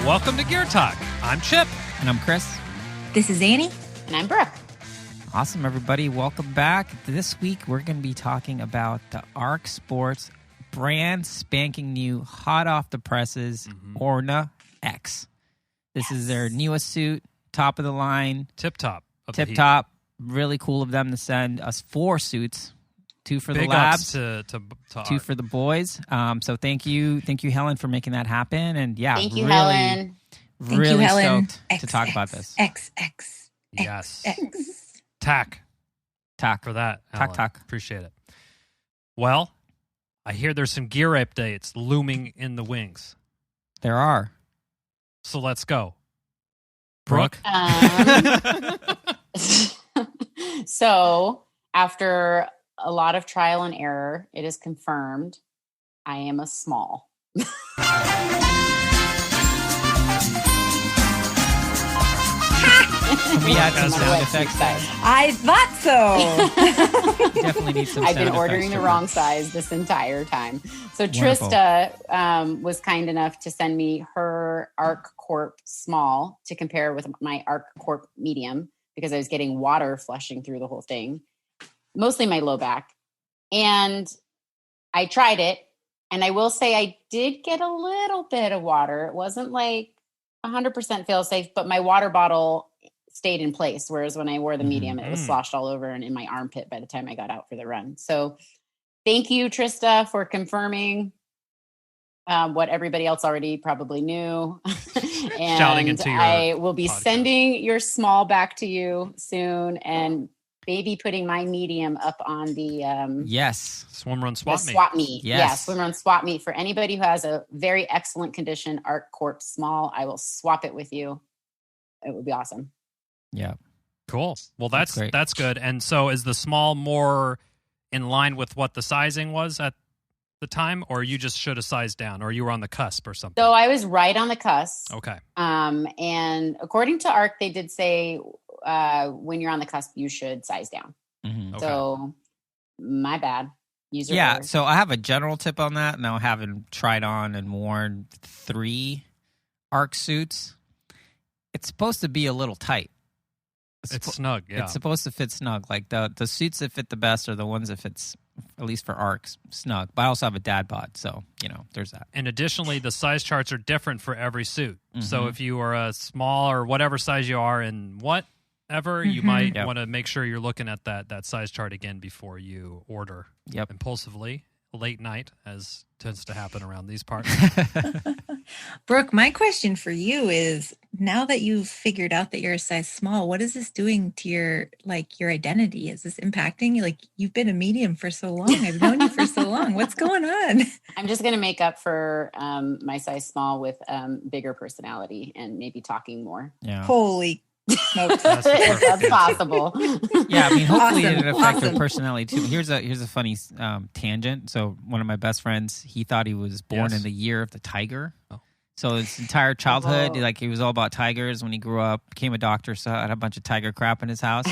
Welcome to Gear Talk. I'm Chip. And I'm Chris. This is Annie. And I'm Brooke. Awesome, everybody. Welcome back. This week, we're going to be talking about the Ark Sports brand spanking new, hot off the presses, ORNÖ X. This is their newest suit, top of the line. Tip top. Really cool of them to send us 4 suits. 2 for Big the labs, to 2 for the boys. So thank you, Helen, for making that happen. And yeah, thank you, really, Helen. Really Helen. stoked to talk about this. XX. Yes. X. Tack For that. Helen. Tack. Appreciate it. Well, I hear there's some gear updates looming in the wings. There are. So let's go. Brooke? So after a lot of trial and error, it is confirmed I am a small. We had some sound effects. I thought so. Definitely need some I've sound been ordering effects the for wrong Brooke. size this entire time. So Wonderful. Trista was kind enough to send me her Ark Corp small to compare with my Ark Corp medium because I was getting water flushing through the whole thing, mostly my low back. And I tried it, and I will say I did get a little bit of water. It wasn't like 100% fail safe, but my water bottle stayed in place. Whereas when I wore the medium, it was sloshed all over and in my armpit by the time I got out for the run. So thank you, Trista, for confirming what everybody else already probably knew. And Shouting into your I will be podcast. sending your small back to you soon, and maybe putting my medium up on the Yes. Swimrun the swap meet. swap meet. Yes. Yes, Swimrun swap meet. For anybody who has a very excellent condition Ark Corp small, I will swap it with you. It would be awesome. Yeah. Cool. Well, That's great. that's good. And so is the small more in line with what the sizing was at the time, or you just should have sized down, or you were on the cusp or something? So I was right on the cusp. Okay. And according to Ark, they did say when you're on the cusp, you should size down. Mhm. Okay. So my bad. User Yeah, error. so I have a general tip on that. Now, having tried on and worn 3 Ark suits, it's supposed to be a little tight. It's snug, yeah. It's supposed to fit snug. Like the suits that fit the best are the ones that fits, at least for Arks, snug. But I also have a dad bod, so, there's that. And additionally, the size charts are different for every suit. So Mhm. if you are a small or whatever size you are in whatever, you might Yep. want to make sure you're looking at that size chart again before you order Yep. impulsively, late night, as tends to happen around these parts. Brooke, my question for you is, now that you've figured out that you're a size small, what is this doing to your identity? Is this impacting you? Like, you've been a medium for so long. I've known you for so long. What's going on? I'm just going to make up for my size small with bigger personality and maybe talking more. Yeah. Holy smokes. That's the If perfect that's answer. possible. Yeah, I mean, hopefully Awesome, it didn't affect awesome. your personality too. Here's a funny tangent. So one of my best friends, he thought he was born Yes. in the year of the tiger. Oh. So his entire childhood, Oh. he was all about tigers. When he grew up, became a doctor, so had a bunch of tiger crap in his house.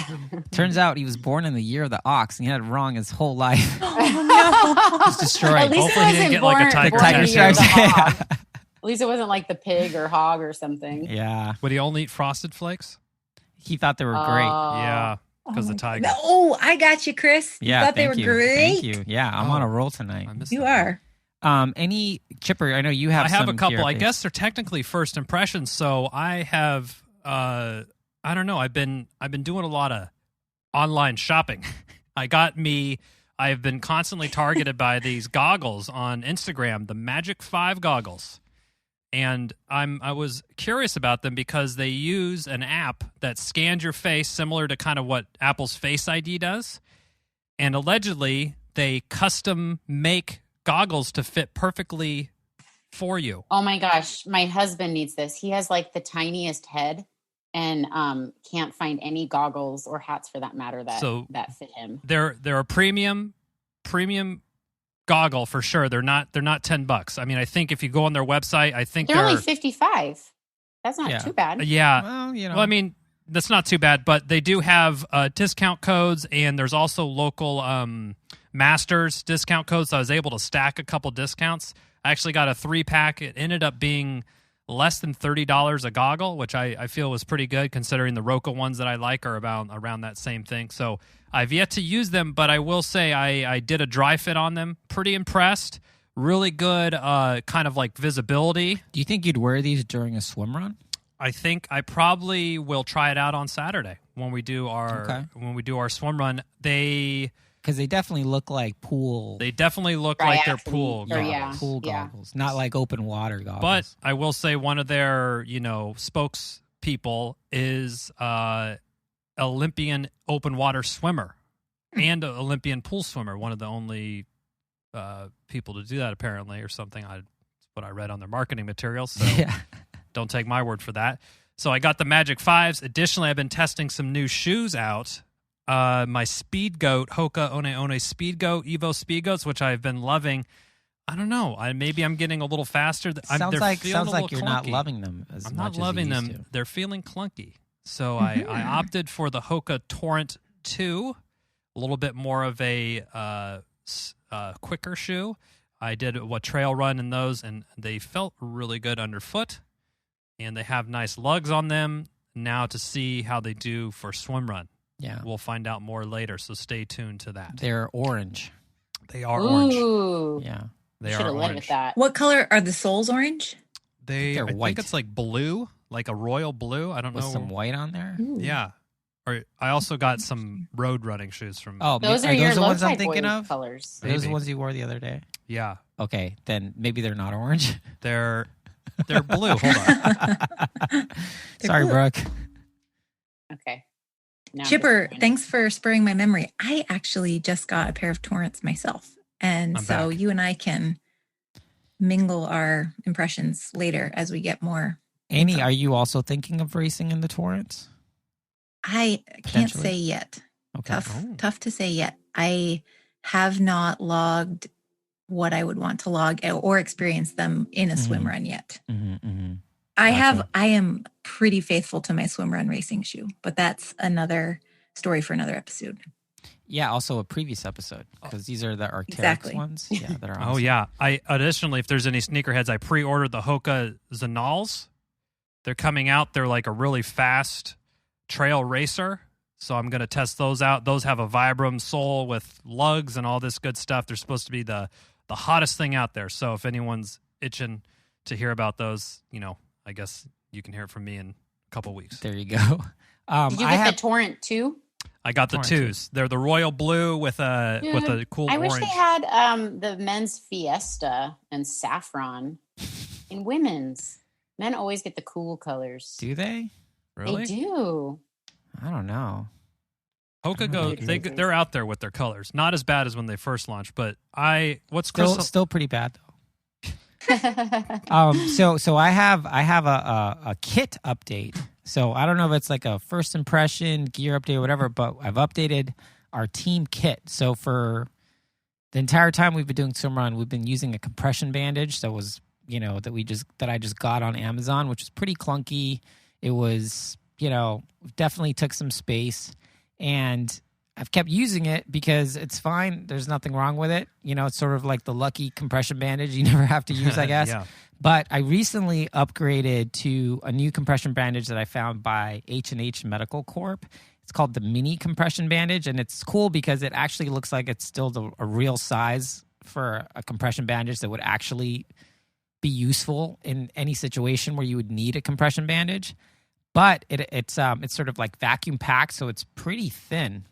Turns out he was born in the year of the ox, and he had it wrong his whole life. Just destroyed. At least Hopefully he it didn't wasn't get, like, a born, tiger born in the year of the stripes. hog. At least it wasn't like the pig or hog or something. Yeah, Would he only eat Frosted Flakes? he thought they were great. Yeah, because the tiger. Oh, I got you, Chris. Yeah, You thought they thank were you. great? Thank you. Yeah, I'm on a roll tonight. I missed You that. are. Any Chipper? I know you have. I have some a couple. gear I updates. guess they're technically first impressions. So I have. I don't know. I've been doing a lot of online shopping. I have been constantly targeted by these goggles on Instagram, the Magic 5 goggles. And I was curious about them because they use an app that scans your face, similar to kind of what Apple's Face ID does. And allegedly, they custom make goggles to fit perfectly for you. Oh my gosh, my husband needs this. He has like the tiniest head and can't find any goggles or hats for that matter that fit him. They're a premium goggle for sure. They're not $10. I mean, I think if you go on their website, I think They're only 55. That's not Yeah. too bad. Yeah. Well, you know. Well, I mean, that's not too bad, but they do have discount codes, and there's also local Masters discount codes. So I was able to stack a couple discounts. I actually got a 3-pack. It ended up being less than $30 a goggle, which I feel was pretty good considering the Roka ones that I like are around that same thing. So I've yet to use them, but I will say I did a dry fit on them. Pretty impressed. Really good kind of like visibility. Do you think you'd wear these during a swim run? I think I probably will try it out on Saturday when we do our swim run. Because they definitely look like pool. They definitely look like they're pool Or, goggles. yeah. Pool goggles, not like open water goggles. But I will say one of their, spokespeople is Olympian open water swimmer and an Olympian pool swimmer. One of the only people to do that, apparently, or something. That's what I read on their marketing materials. So yeah. don't take my word for that. So I got the Magic 5s. Additionally, I've been testing some new shoes out. My Speed Goat, Hoka One Speed Goat, Evo Speed Goats, which I've been loving. I don't know. Maybe I'm getting a little faster. Sounds like you're not loving them as I'm much not loving as you used them. They're feeling clunky. So I opted for the Hoka Torrent 2, a little bit more of a quicker shoe. I did a trail run in those, and they felt really good underfoot. And they have nice lugs on them. Now to see how they do for swim run. Yeah. We'll find out more later, so stay tuned to that. They're orange. They are orange. Ooh. Yeah. They Should are have led orange. with that. What color are the soles? Orange? They're I white. think it's like blue, like a royal blue. I don't With know. some white on there. Ooh. Yeah. Or I also got some road running shoes from. Oh, Those are those your the low ones I'm tide thinking boy of? colors. Are those the Maybe. ones you wore the other day? Yeah, Okay, then maybe they're not orange. they're blue. Hold on. Sorry, blue. Brooke. Okay. Now I'm Chipper, disappointed. thanks for spurring my memory. I actually just got a pair of Torrents myself. And I'm so back. you and I can mingle our impressions later as we get more. Annie, are you also thinking of racing in the Torrents? I can't Potentially. say yet. Okay. Tough to say yet. I have not logged what I would want to log or experience them in a swim Mhm. run yet. Mm-hmm, mm-hmm. I am pretty faithful to my swim run racing shoe, but that's another story for another episode. Yeah, also a previous episode because these are the Arc'teryx Exactly. ones. Yeah, that are awesome. Oh yeah. I additionally, if there's any sneakerheads, I pre-ordered the Hoka Zanals. They're coming out. They're like a really fast trail racer. So I'm going to test those out. Those have a Vibram sole with lugs and all this good stuff. They're supposed to be the hottest thing out there. So if anyone's itching to hear about those, I guess you can hear it from me in a couple weeks. There you go. Did you get the Torrent too? I got the Torrent twos. They're the royal blue with a cool I orange. wish they had the men's Fiesta and saffron in women's. Men always get the cool colors. Do they? Really? They do. I don't know. Hoka Oh, they're out there with their colors. Not as bad as when they first launched, but Still pretty bad though. So I have a kit update. So I don't know if it's like a first impression gear update or whatever, but I've updated our team kit. So for the entire time we've been doing swimrun, we've been using a compression bandage that was that I just got on Amazon, which was pretty clunky. It was definitely took some space, and I've kept using it because it's fine. There's nothing wrong with it. It's sort of like the lucky compression bandage you never have to use, I guess. Yeah. But I recently upgraded to a new compression bandage that I found by H&H Medical Corp. It's called the mini compression bandage, and it's cool because it actually looks like it's still a real size for a compression bandage that would actually be useful in any situation where you would need a compression bandage. But it's sort of like vacuum packed, so it's pretty thin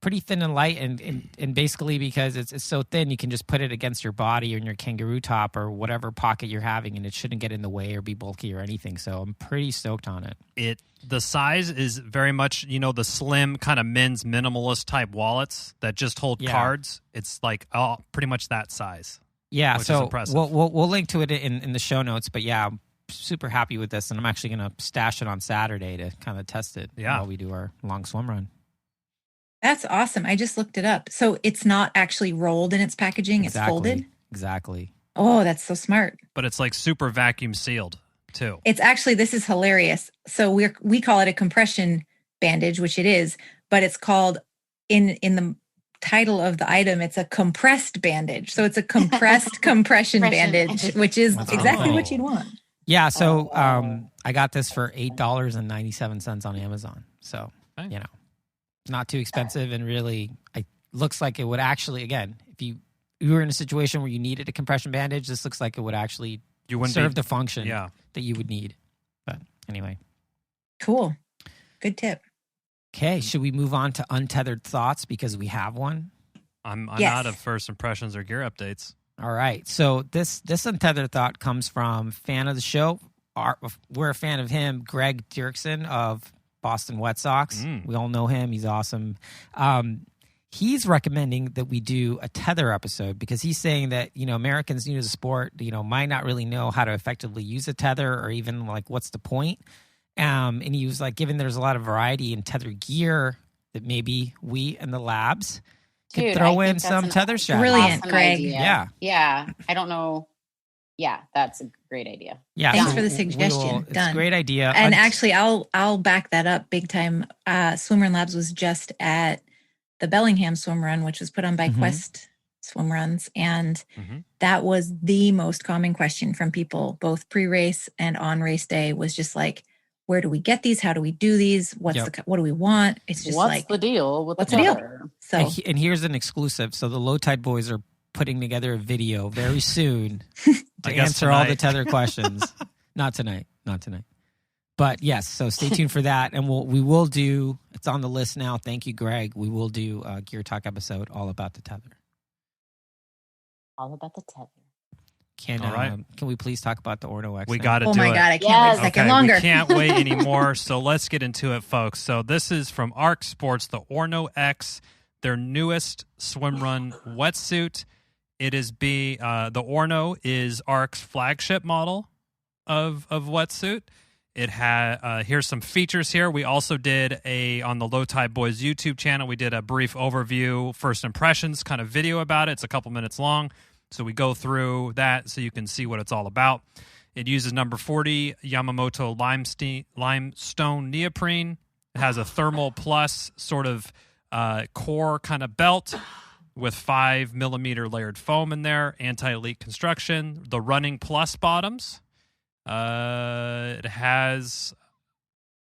and light, and basically because it's so thin, you can just put it against your body or in your kangaroo top or whatever pocket you're having, and it shouldn't get in the way or be bulky or anything. So I'm pretty stoked on it. The size is very much, the slim kind of men's minimalist type wallets that just hold cards. It's like pretty much that size. Yeah, which is so impressive. we'll link to it in the show notes. But yeah, I'm super happy with this, and I'm actually going to stash it on Saturday to kind of test it while we do our long swim run. That's awesome. I just looked it up. So it's not actually rolled in its packaging. It's folded. Exactly. Oh, that's so smart. But it's like super vacuum sealed. too. It's actually, this is hilarious. So we call it a compression bandage, which it is, but it's called in the title of the item, it's a compressed bandage. So it's a compressed compression bandage, which is exactly what you'd want. Yeah. So I got this for $8.97 on Amazon. So, not too expensive, and really, it looks like it would actually, again, if you were in a situation where you needed a compression bandage, this looks like it would actually serve the function that you would need. But anyway. Cool. Good tip. Okay, should we move on to untethered thoughts because we have one? I'm out of first impressions or gear updates. All right, so this untethered thought comes from fan of the show. We're a fan of him, Greg Dirksen of Boston Wet Sox. We all know him. He's awesome. He's recommending that we do a tether episode because he's saying that, Americans new to the sport, might not really know how to effectively use a tether or even like what's the point. And he was like, given there's a lot of variety in tether gear, that maybe we and the labs could throw in some tether strategies. Brilliant, Greg. Idea. Yeah. I don't know. Yeah, that's a great idea. Yeah. Thanks for the suggestion. It's a great idea. And actually, I'll back that up big time. Swimrun Labs was just at the Bellingham swim run, which was put on by Quest Swim Runs. And that was the most common question from people, both pre-race and on race day, was just like, where do we get these? How do we do these? What do we want? It's just what's the deal with what's the deal? tether? So, and here's an exclusive. So the Low Tide Boys are putting together a video very soon to answer all the tether questions. Not tonight. But yes, so stay tuned for that. And we will do, it's on the list now. Thank you, Greg. We will do a Gear Talk episode all about the tether. All about the tether. Can we please talk about the ORNÖ X? We got to do it. Oh my God, I can't wait a second longer. We can't wait anymore. So let's get into it, folks. So this is from Ark Sports, the ORNÖ X, their newest swimrun wetsuit. It is the ORNÖ is Ark's flagship model of wetsuit. It had here's some features here. We also did on the Low Tide Boys YouTube channel. We did a brief overview, first impressions kind of video about it. It's a couple minutes long. So we go through that so you can see what it's all about. It uses number 40 Yamamoto limestone neoprene. It has a thermal plus sort of core kind of belt with 5 millimeter layered foam in there. Anti-leak construction. The running plus bottoms. It has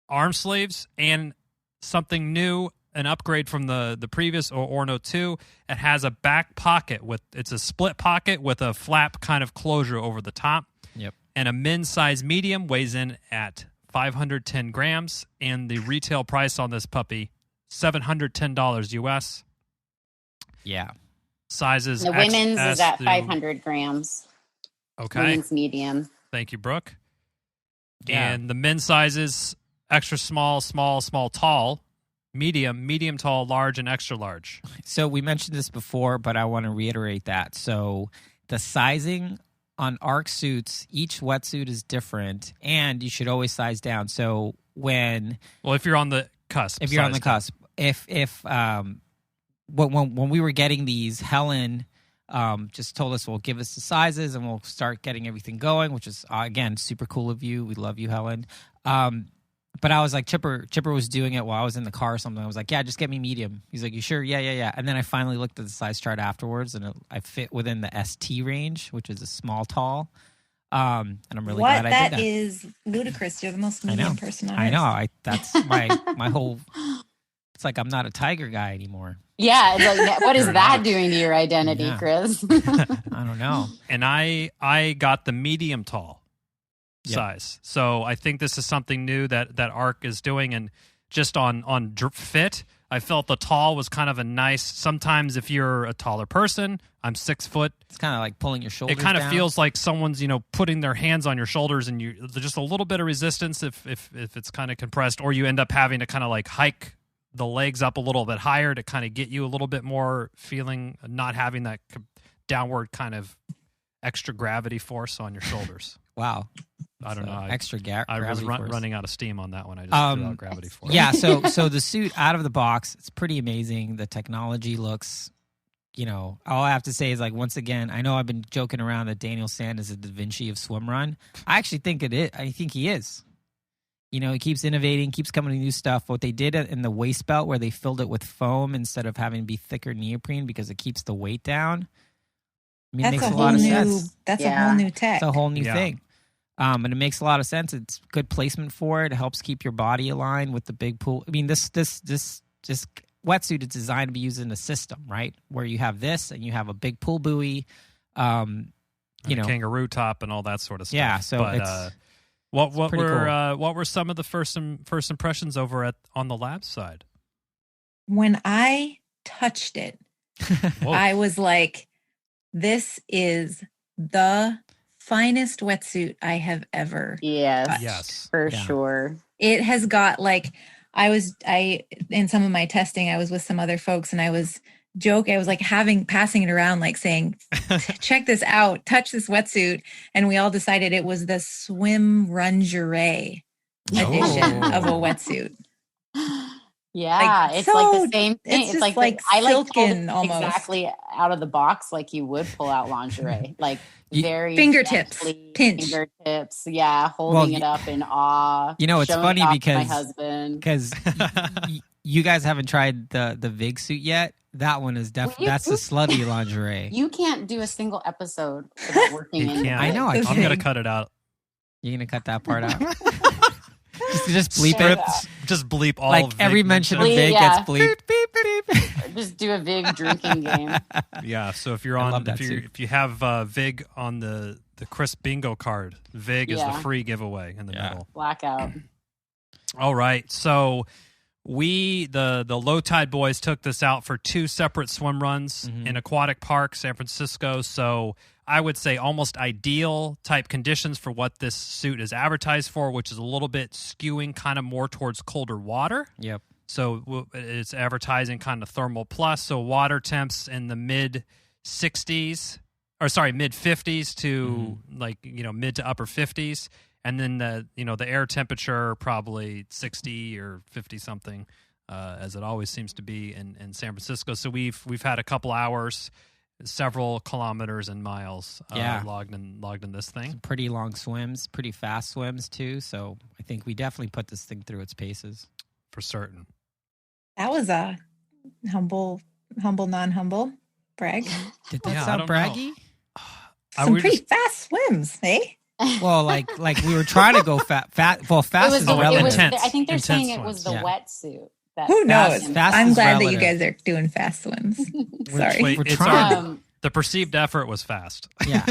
arm sleeves and something new. An upgrade from the previous ORNÖ 2. It has a back pocket it's a split pocket with a flap kind of closure over the top. Yep. And a men's size medium weighs in at 510 grams. And the retail price on this puppy, $710 US. Yeah. Sizes. The women's is at 500 grams. Okay. Women's medium. Thank you, Brooke. Yeah. And the men's sizes, extra small, small, small, tall. Medium, tall, large, and extra large. So we mentioned this before, but I want to reiterate that. So the sizing on Ark suits, each wetsuit is different, and you should always size down. So when you're on the cusp, when we were getting these, Helen just told us, well, give us the sizes, and we'll start getting everything going, which is again super cool of you. We love you, Helen. But I was like, Chipper was doing it while I was in the car or something. I was like, yeah, just get me medium. He's like, you sure? Yeah. And then I finally looked at the size chart afterwards, and I fit within the ST range, which is a small, tall. And I'm really glad I did that. That is ludicrous. You're the most medium person on earth. I know. That's my whole. It's like I'm not a tiger guy anymore. Yeah. It's like, what is that doing to your identity, Chris? I don't know. And I got the medium tall size. So I think this is something new that Ark is doing. And just on fit, I felt the tall was kind of a nice, sometimes if you're a taller person, I'm 6 foot. It's kind of like pulling your shoulders It kind of down. feels like someone's, putting their hands on your shoulders, and there's just a little bit of resistance if it's kind of compressed, or you end up having to kind of like hike the legs up a little bit higher to kind of get you a little bit more feeling, not having that downward kind of extra gravity force on your shoulders. Wow. I don't know. Extra I was gravity force. running out of steam on that one. I just threw out gravity force. Yeah, so the suit out of the box, it's pretty amazing. The technology looks all I have to say is like, once again, I know I've been joking around that Daniel Sand is a Da Vinci of swimrun. I actually think I think he is. He keeps innovating, keeps coming to new stuff. What they did in the waist belt, where they filled it with foam instead of having to be thicker neoprene because it keeps the weight down. I mean, it makes a lot of sense. That's a whole new tech. It's a whole new thing. And it makes a lot of sense. It's good placement for it. It helps keep your body aligned with the big pool. I mean, this wetsuit is designed to be used in a system, right? Where you have this and you have a big pool buoy, kangaroo top and all that sort of stuff. Yeah, so it's what pretty were what were some of the first impressions over on the Labs side? When I touched it, I was like, this is the finest wetsuit I have ever touched. Yes, for sure. It has got like, in some of my testing, I was with some other folks and I was joking. I was like passing it around, like saying, check this out, touch this wetsuit. And we all decided it was the Swimrun edition of a wetsuit. Yeah, Like, it's so- like the same thing. it's It's just like like I like pulled silken it almost. exactly out of the box, like you would pull out lingerie, like very Fingertips, gently, pinch. fingertips. Yeah, holding it up in awe. It's showing funny it off to because my husband. you guys haven't tried the Vig suit yet. That one is definitely that's the slutty lingerie. You can't do a single episode without working in. I know. I'm gonna cut it out. You're gonna cut that part out. just bleep it. Just bleep all. Like of every Vig mention of mentions. Vig Yeah. gets bleeped. Beep, beep, beep. Just do a big drinking game. Yeah. So if you're I on, love that suit. if you have Vig on the Chris bingo card, Vig is the free giveaway in the middle. Blackout. All right. So we the Low Tide boys took this out for 2 separate swim runs in Aquatic Park, San Francisco. So I would say almost ideal type conditions for what this suit is advertised for, which is a little bit skewing kind of more towards colder water. Yep. So it's advertising kind of thermal plus. So water temps in the mid 50s to mid to upper 50s. And then the air temperature probably 60 or 50 something, as it always seems to be in San Francisco. So we've had a couple hours, several kilometers and miles logged in this thing. Some pretty long swims, pretty fast swims too. So I think we definitely put this thing through its paces. For certain. That was a humble, non-humble brag. Did that I sound don't know. braggy? Some pretty fast swims, eh? Well, like we were trying to go fast. Well, fast is relative. Intense. I think they're Intense saying it was swims. the wetsuit. That Who knows? Fast I'm is glad that relative. you guys are doing fast swims. Sorry. Wait, We're it's trying. the perceived effort was fast. Yeah.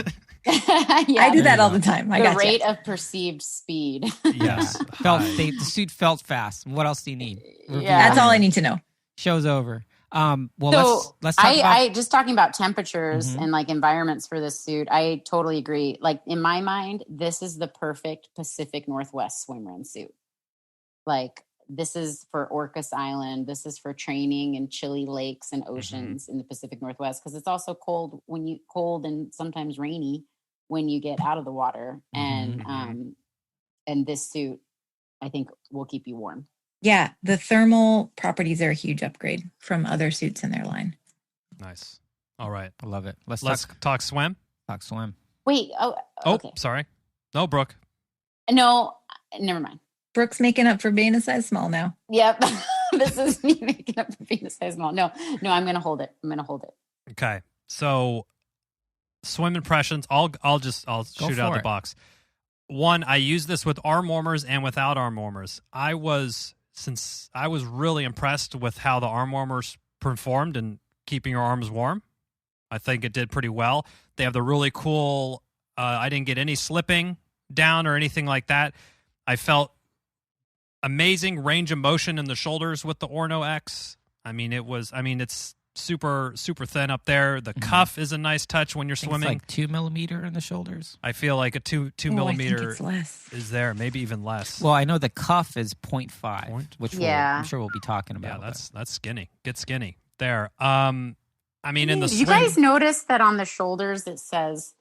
I do that all the time. I the got rate of perceived speed. Yes. The suit felt fast. What else do you need? Yeah. That's all I need to know. Show's over. Well, So let's talk about. I just talking about temperatures Mhm. and like environments for this suit. I totally agree. Like in my mind, this is the perfect Pacific Northwest swim run suit. Like this is for Orcas Island. This is for training in chilly lakes and oceans in the Pacific Northwest because it's also cold and sometimes rainy when you get out of the water. And this suit, I think, will keep you warm. Yeah, the thermal properties are a huge upgrade from other suits in their line. Nice. All right. I love it. Let's Talk swim. talk swim. Wait. Oh, okay. Sorry. No, Brooke. No, never mind. Brooke's making up for being a size small now. Yep. This is me making up for being a size small. No, I'm going to hold it. Okay. So swim impressions. I'll shoot out for the it. box. One, I use this with arm warmers and without arm warmers. I was really impressed with how the arm warmers performed in keeping your arms warm. I think it did pretty well. They have the really cool, I didn't get any slipping down or anything like that. I felt amazing range of motion in the shoulders with the ORNÖ X. It's super, super thin up there. The cuff is a nice touch when you're swimming. It's like 2 millimeter in the shoulders. I feel like a 2 Oh, I millimeter think it's less. is there, maybe even less. Well, I know the cuff is 0.5, which I'm sure we'll be talking yeah, about. that's skinny. Get skinny there. In the Did swim, you guys notice that on the shoulders it says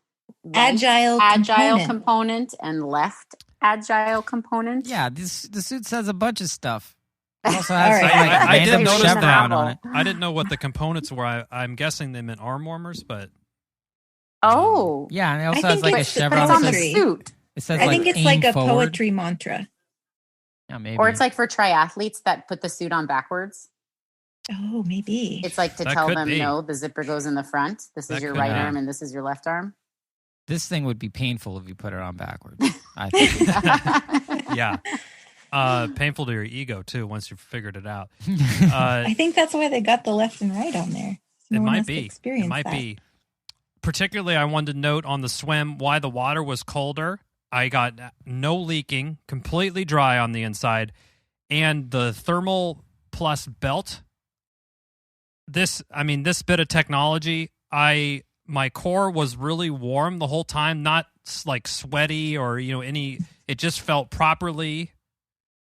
right Agile component and left agile component? Yeah, the suit says a bunch of stuff. It also All has right. some, like, I didn't random notice chevron that. on it. I didn't know what the components were. I'm guessing they meant arm warmers, but Oh, Yeah, and it I also has think like a it's chevron. it's that on the says- poetry. suit. It says I like think it's aim like a forward. poetry mantra. Yeah, maybe. Or it's like for triathletes that put the suit on backwards. Oh, maybe. It's like to That tell could them, be. no, the zipper goes in the front. This That is your could right be. arm and this is your left arm. This thing would be painful if you put it on backwards. I think. yeah. Painful to your ego too once you've figured it out. I think that's why they got the left and right on there. So It no one might has to be. experience It might that. be. Particularly, I wanted to note on the swim why the water was colder. I got no leaking, completely dry on the inside, and the Thermal Plus belt. This bit of technology, my core was really warm the whole time, not like sweaty or any. It just felt properly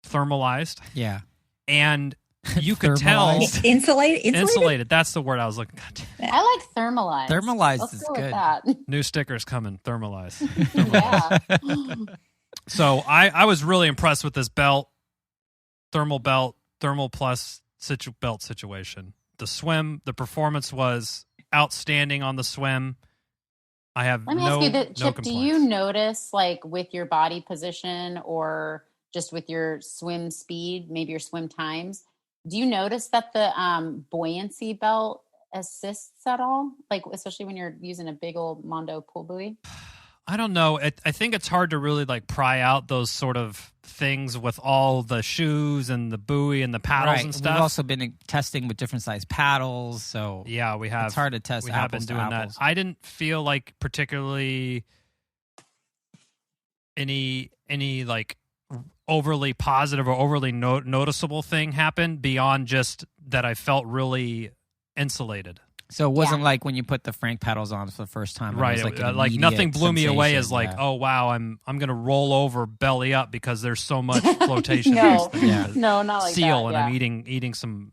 thermalized, Yeah. and you could tell. Thermalized. Insulated. That's the word I was looking at. I like thermalized. Thermalized Let's is go with good. that. New stickers coming. Thermalized. Yeah. So I was really impressed with this belt, thermal plus belt situation. The swim, the performance was outstanding on the swim. I have Let me no, ask you this, no Chip, do complaints. you notice, like, with your body position or just with your swim speed, maybe your swim times, do you notice that the buoyancy belt assists at all? Like, especially when you're using a big old Mondo pull buoy? I don't know. I think it's hard to really like pry out those sort of things with all the shoes and the buoy and the paddles Right. and stuff. We've also been testing with different size paddles, so yeah, we have. it's hard to test We have apples been to doing apples. that. I didn't feel like particularly any like overly positive or overly noticeable thing happened beyond just that I felt really insulated. So it wasn't like when you put the Frank paddles on for the first time. Right, It was like, an like nothing immediate blew me away as sensation, like, yeah. oh wow, I'm going to roll over belly up because there's so much flotation. No. in this thing. Yeah. No, not like seal, that. and Yeah. I'm eating some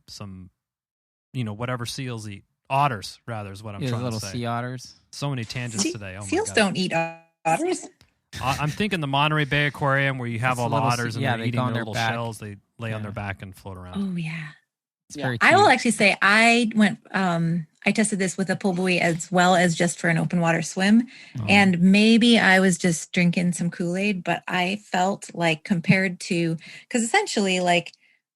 whatever seals eat. Otters, rather, is what I'm Yeah, trying little to say. sea otters. So many tangents today. Oh Seals my God. don't eat otters. I'm thinking the Monterey Bay Aquarium where you have It's all the little otters and yeah, they're they eating go on their their little back. shells. They lay on Yeah. their back and float around. Oh yeah. It's Yeah. very I cute. will actually say I went. I tested this with a pull buoy as well as just for an open water swim, Oh. and maybe I was just drinking some Kool-Aid, but I felt like compared to because essentially like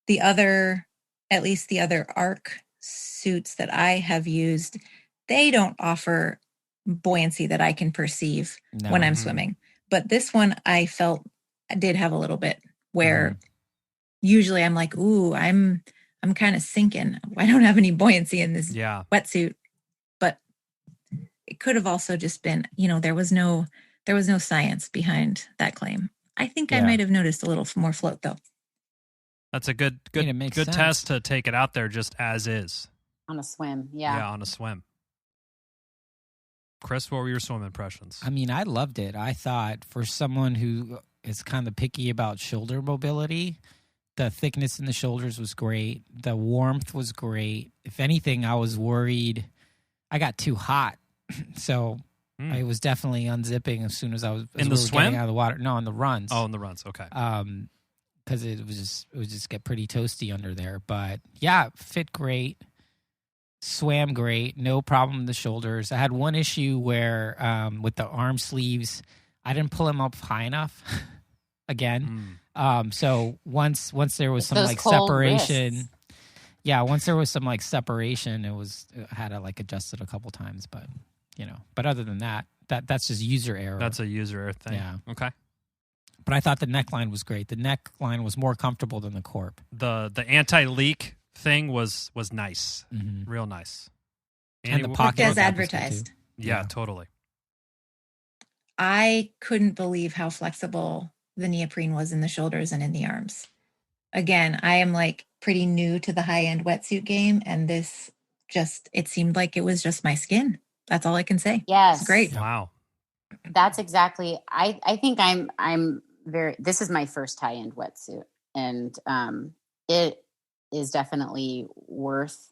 at least the other Ark suits that I have used, they don't offer buoyancy that I can perceive No. when I'm Mhm. swimming. But this one I felt did have a little bit where Mm-hmm. usually I'm like, ooh, I'm kind of sinking. I don't have any buoyancy in this Yeah. wetsuit. But it could have also just been, there was no science behind that claim. I think I Yeah. might have noticed a little more float though. That's a good mean, it makes good sense. test to take it out there just as is. On a swim. Yeah. On a swim. Chris, what were your swim impressions? I mean, I loved it. I thought for someone who is kind of picky about shoulder mobility, the thickness in the shoulders was great. The warmth was great. If anything, I was worried I got too hot. So I was definitely unzipping as soon as I was In the really swim? getting out of the water. No, in the runs. Oh, in the runs. Okay. Because it would just get pretty toasty under there. But yeah, fit great. Swam great, no problem with the shoulders. I had one issue where with the arm sleeves, I didn't pull them up high enough. Again, so once there was some Those like cold separation, wrists. yeah, once there was some like separation, I had to like adjust it a couple times. But but other than that, that's just user error. That's a user error thing. Yeah. Okay. But I thought the neckline was great. The neckline was more comfortable than the KORP. The anti-leak thing was nice. Mm-hmm. Real nice. And the what- pocket As was good, advertised. too. Yeah, Yeah. totally. I couldn't believe how flexible the neoprene was in the shoulders and in the arms. Again, I am like pretty new to the high-end wetsuit game, and this it seemed like it was just my skin. That's all I can say. Yes. It's great. Wow. That's exactly. I think I'm very. This is my first high-end wetsuit, and it is definitely worth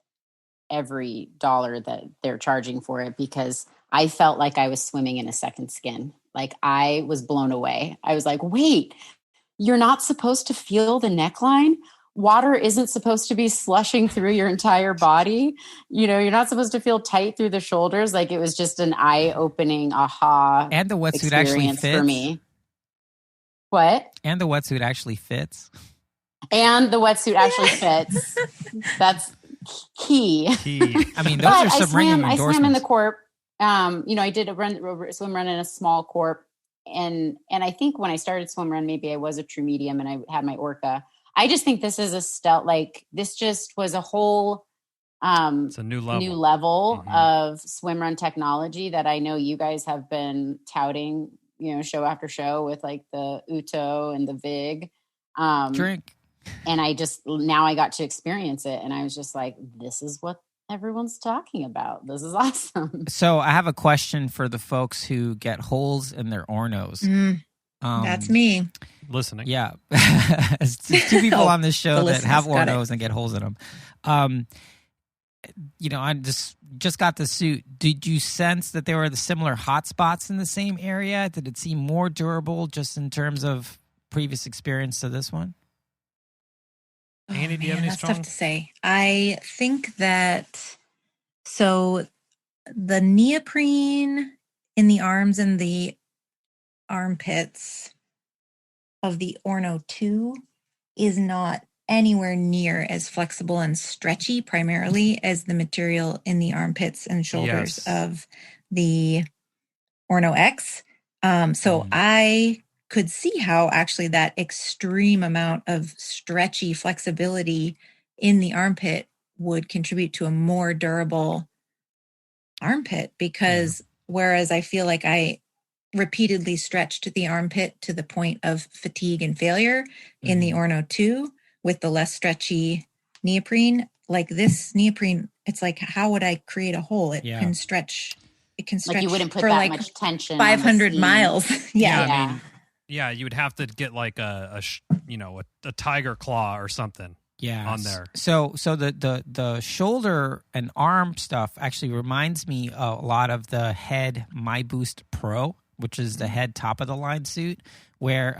every dollar that they're charging for it because I felt like I was swimming in a second skin. Like I was blown away. I was like, wait, you're not supposed to feel the neckline? water isn't supposed to be slushing through your entire body. You're not supposed to feel tight through the shoulders. Like, it was just an eye-opening aha And the wetsuit actually experience fits. for me. What? And the wetsuit actually fits. And the wetsuit actually fits. That's key. I mean, those are some ringing endorsements. I swam in the KORP. I did a swim run in a small KORP. And I think when I started swim run, maybe I was a true medium and I had my Orca. I just think this is this just was a whole it's a new level of swim run technology that I know you guys have been touting, show after show with like the Uto and the Vig. Drink. And now I got to experience it. And I was just like, this is what everyone's talking about. This is awesome. So I have a question for the folks who get holes in their ORNÖs. That's me. Listening. Yeah. There's two people on this show that have ORNÖs and get holes in them. I just got the suit. Did you sense that there were the similar hot spots in the same area? Did it seem more durable just in terms of previous experience to this one? Annie, do you have any that's tough to say. I think that the neoprene in the arms and the armpits of the ORNÖ 2 is not anywhere near as flexible and stretchy primarily as the material in the armpits and shoulders of the ORNÖ X. I could see how actually that extreme amount of stretchy flexibility in the armpit would contribute to a more durable armpit, because whereas I feel like I repeatedly stretched the armpit to the point of fatigue and failure in the ORNÖ 2 with the less stretchy neoprene, like this neoprene, it's like, how would I create a hole? It can stretch. It can stretch like you wouldn't put for that like much tension 500 miles. I mean, you would have to get like a tiger claw or something. On there. So the shoulder and arm stuff actually reminds me a lot of the Head My Boost Pro, which is the Head top of the line suit, where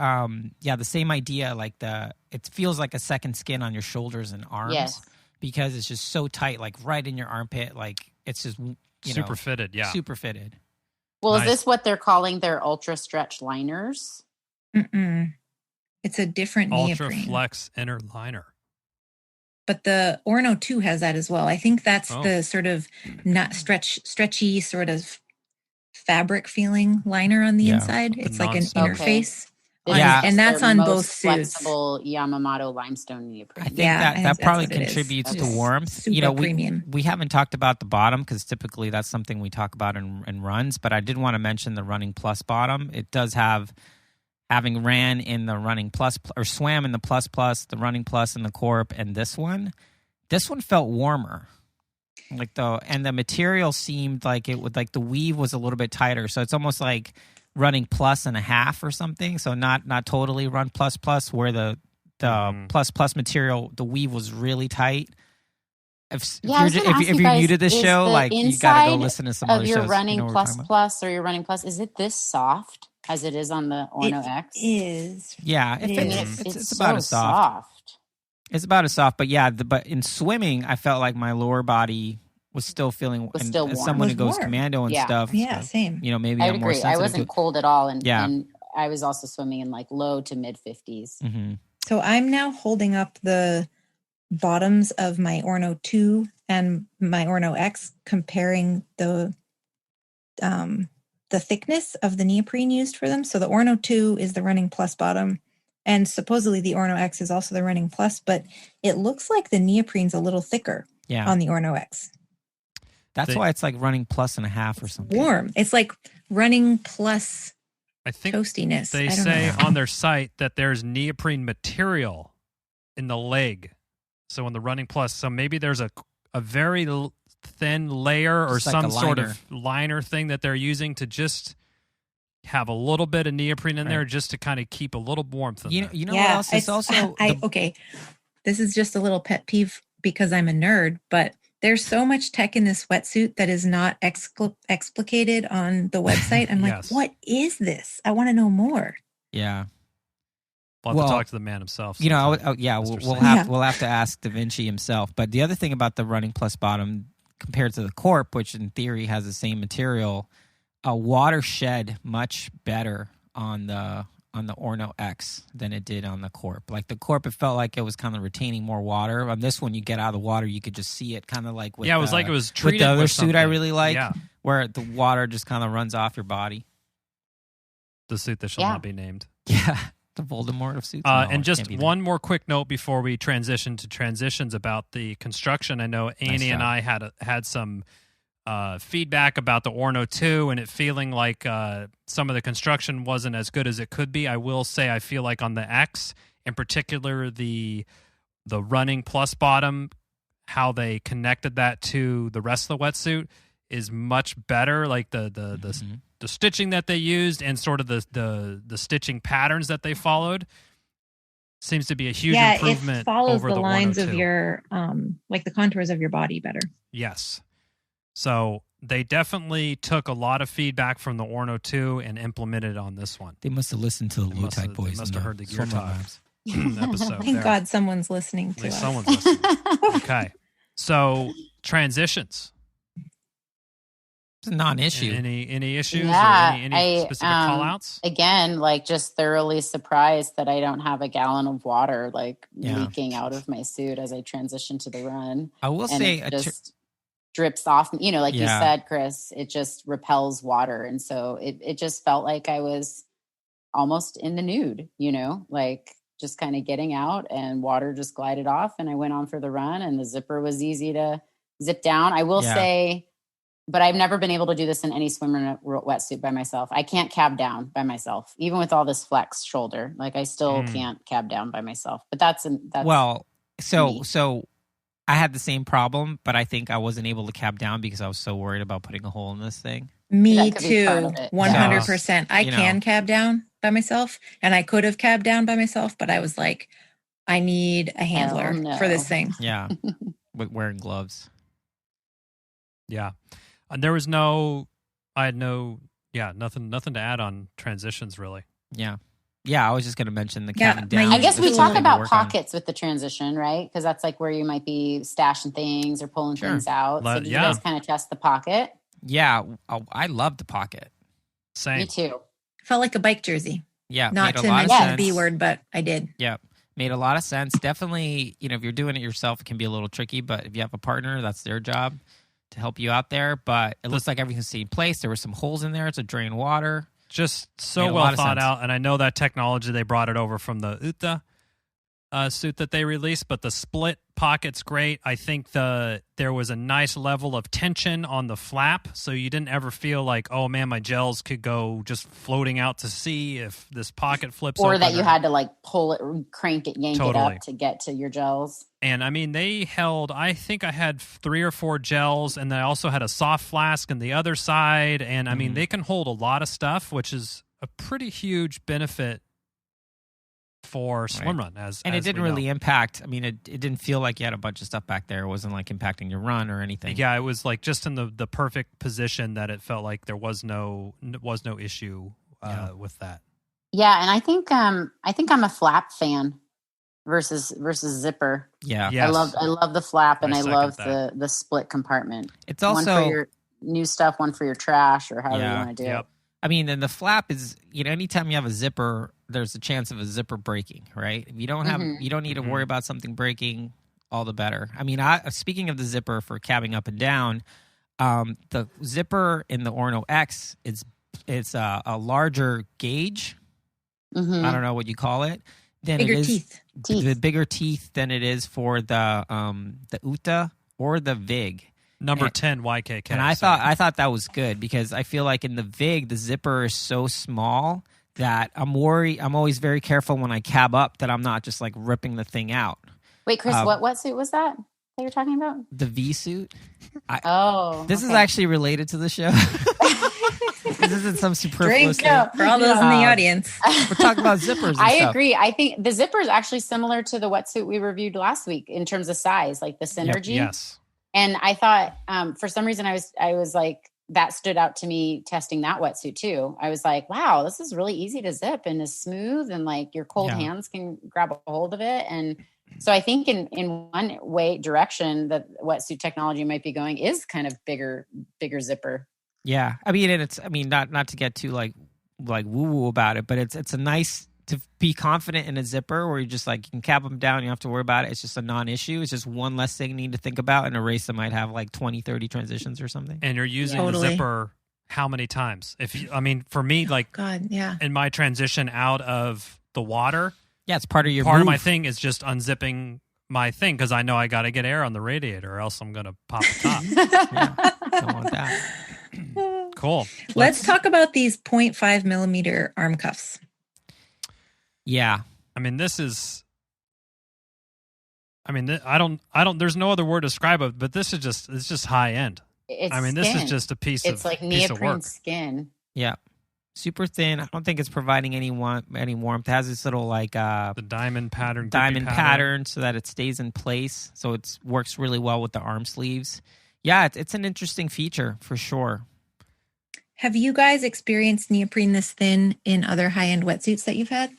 the same idea, like it feels like a second skin on your shoulders and arms because it's just so tight, like right in your armpit, like it's just super fitted. Super fitted. Well, nice. Is this what they're calling their ultra stretch liners? It's a different ultra neoprene. Flex inner liner. But the ORNÖ 2 has that as well. I think that's the sort of not stretchy sort of fabric feeling liner on the inside. It's like an interface. And that's on both suits. Flexible Yamamoto limestone neoprene. I think that probably contributes to warmth. Super premium. We haven't talked about the bottom because typically that's something we talk about in runs, but I did want to mention the Running Plus bottom. It does have, having ran in the Running Plus or swam in the Plus, the Running Plus and the KORP, and this one felt warmer. And the material seemed like it would, like the weave was a little bit tighter. So it's almost like Running Plus and a half or something. So not totally Run Plus, where the plus material, the weave was really tight. If you're new to this show, like you got to go listen to some other shows. Of your Running Plus or your Running Plus, is it this soft as it is on the ORNÖ X? It is. Yeah, it's about as soft. It's about as soft, but in swimming, I felt like my lower body was still feeling, warm. As someone who goes commando and stuff. Yeah, same. Maybe I I'm more agree. sensitive. I wasn't cold at all, and I was also swimming in like low to mid 50s. Mm-hmm. So I'm now holding up the bottoms of my ORNÖ 2 and my ORNÖ X, comparing the thickness of the neoprene used for them. So the ORNÖ 2 is the Running Plus bottom, and supposedly the ORNÖ X is also the Running Plus, but it looks like the neoprene's a little thicker on the ORNÖ X. That's why it's like Running Plus and a half or something. Warm. It's like Running Plus I think toastiness. They say on their site that there's neoprene material in the leg. So in the Running Plus, so maybe there's a very thin layer or some sort of liner thing that they're using to just have a little bit of neoprene in there just to kind of keep a little warmth in there. You know what else is also... Okay, this is just a little pet peeve because I'm a nerd, but there's so much tech in this wetsuit that is not explicated on the website. I'm like, what is this? I want to know more. Yeah. We'll have to talk to the man himself. You know, sometime. we'll have to ask Da Vinci himself. But the other thing about the Running Plus bottom compared to the KORP, which in theory has the same material, water shed much better on the ORNÖ X than it did on the KORP. Like the KORP, it felt like it was kind of retaining more water. On this one, you get out of the water, you could just see it kind of like with it was like it was treated with the other with suit I something. really like, Yeah. where the water just kind of runs off your body. The suit that shall not be named. Yeah, the Voldemort of suits. And just one more quick note before we transition to transitions about the construction. I know Annie and I had some feedback about the ORNÖ 2 and it feeling like some of the construction wasn't as good as it could be. I will say I feel like on the X, in particular the Running Plus bottom, how they connected that to the rest of the wetsuit is much better. Like the stitching that they used and sort of the stitching patterns that they followed seems to be a huge improvement. It follows over the lines ORNÖ 2. of your like the contours of your body better. Yes. So they definitely took a lot of feedback from the ORNÖ 2 and implemented it on this one. They must have listened to the Low Tide Boys. They must have heard the Gear Swimrun Talk Labs. episode. Thank there. God someone's listening to At least us. someone's listening. Okay. So transitions. It's a non-issue. Any issues Yeah, or any specific call outs? Again, like just thoroughly surprised that I don't have a gallon of water like leaking out of my suit as I transition to the run. I will And say it just drips off, you know, like you said, Chris, it just repels water. And so it just felt like I was almost in the nude, you know, like just kind of getting out and water just glided off and I went on for the run and the zipper was easy to zip down. I will say, but I've never been able to do this in any swimmer wetsuit by myself. I can't cab down by myself, even with all this flex shoulder. Like I still can't cab down by myself. But that's well. So I had the same problem, but I think I wasn't able to cab down because I was so worried about putting a hole in this thing. Me too, 100%. I can cab down by myself, and I could have cabbed down by myself, but I was like, I need a handler for this thing. Yeah, with wearing gloves. Yeah. Nothing to add on transitions really. Yeah. I was just going to mention the cabbing down. I guess we talk about pockets with the transition, right? Because that's like where you might be stashing things or pulling things out. So you guys kind of test the pocket? Yeah. I love the pocket. Same. Me too. Felt like a bike jersey. Yeah. Not to mention the B word, but I did. Yeah. Made a lot of sense. Definitely, you know, if you're doing it yourself, it can be a little tricky, but if you have a partner, that's their job to help you out there. But it looks like everything's stayed in place. There were some holes in there to drain water. Just so well thought out. And I know that technology, they brought it over from the Uta suit that they released, but the split pocket's great. I think there was a nice level of tension on the flap, so you didn't ever feel like, oh man, my gels could go just floating out to sea if this pocket flips or open. That you had to like pull it, crank it, yank it up to get to your gels. And I mean, they held, I think I had 3 or 4 gels, and I also had a soft flask on the other side. And I mean, they can hold a lot of stuff, which is a pretty huge benefit for Swimrun. And it didn't really impact. I mean, it didn't feel like you had a bunch of stuff back there. It wasn't like impacting your run or anything. Yeah, it was like just in the perfect position that it felt like there was no issue with that. Yeah, and I think I'm a flap fan versus zipper. Yeah, yes. I love the flap, and I love the split compartment. It's also one for your new stuff, one for your trash, or however you want to do it. I mean, and the flap is, you know, anytime you have a zipper, there's a chance of a zipper breaking, right? If you don't have, you don't need to worry about something breaking, all the better. I mean, speaking of the zipper for cabbing up and down, the zipper in the ORNÖ X it's a larger gauge. I don't know what you call it. Bigger teeth. The bigger teeth than it is for the Uta or the Vig. Number 10 YKK. And I thought that was good because I feel like in the Vig, the zipper is so small that I'm always very careful when I cab up that I'm not just like ripping the thing out. Wait, Chris, what suit was that you're talking about? The V suit. This is actually related to the show. This isn't some superfluous thing. For all those in the audience. We're talking about zippers. I agree. I think the zipper is actually similar to the wetsuit we reviewed last week in terms of size, like the synergy. Yes. And I thought, for some reason, I was like, that stood out to me testing that wetsuit too. I was like, wow, this is really easy to zip and is smooth, and like your cold hands can grab a hold of it. And so I think in one way direction that wetsuit technology might be going is kind of bigger zipper. Yeah. I mean, and it's, I mean, not to get too like woo woo about it, but it's a nice to be confident in a zipper where you just like, you can cap them down. You don't have to worry about it. It's just a non-issue. It's just one less thing you need to think about in a race that might have like 20, 30 transitions or something. And you're using the zipper how many times? I mean, for me, like in my transition out of the water, it's part of your part move. of my thing is just unzipping my thing because I know I got to get air on the radiator or else I'm going to pop the top. Don't want that. Cool. Let's talk about these 0.5 millimeter arm cuffs. Yeah. I mean, I don't, there's no other word to describe it, but this is it's just high end. It's skin. This is just a piece It's like neoprene skin. Yeah. Super thin. I don't think it's providing any warmth. It has this little like the diamond pattern so that it stays in place. So it works really well with the arm sleeves. Yeah, it's an interesting feature for sure. Have you guys experienced neoprene this thin in other high-end wetsuits that you've had?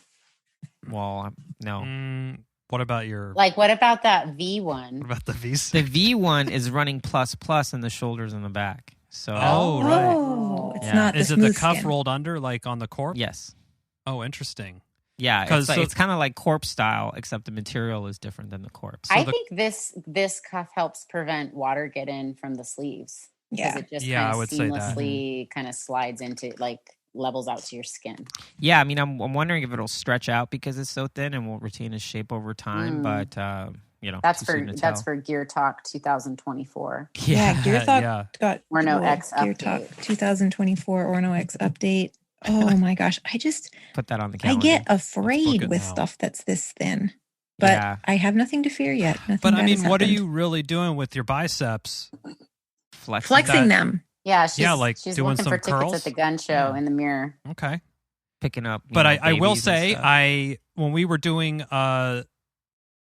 Well, no. What about your... What about that V1? What about the V6? The V1 is running plus in the shoulders and the back. So right. Oh, it's not the Is it the cuff skin. rolled under like on the KORP? Yes. Oh, interesting. Yeah, it's kind of like KORP style, except the material is different than the KORP. So I think this cuff helps prevent water get in from the sleeves. Yeah. It just I kind would of say that. seamlessly kind of slides into levels out to your skin. Yeah, I mean, I'm wondering if it'll stretch out because it's so thin and will retain its shape over time. But that's for Gear Talk 2024. Yeah, Gear Talk got ORNÖ X Gear Talk 2024 ORNÖ X update. Oh my gosh, I just put that on the calendar. I get afraid with stuff that's this thin, but I have nothing to fear yet. But I mean, what are you really doing with your biceps? Flexing them. Yeah, she's doing looking some for curls? tickets at the gun show in the mirror. Okay. Picking up. But I will say, when we were doing one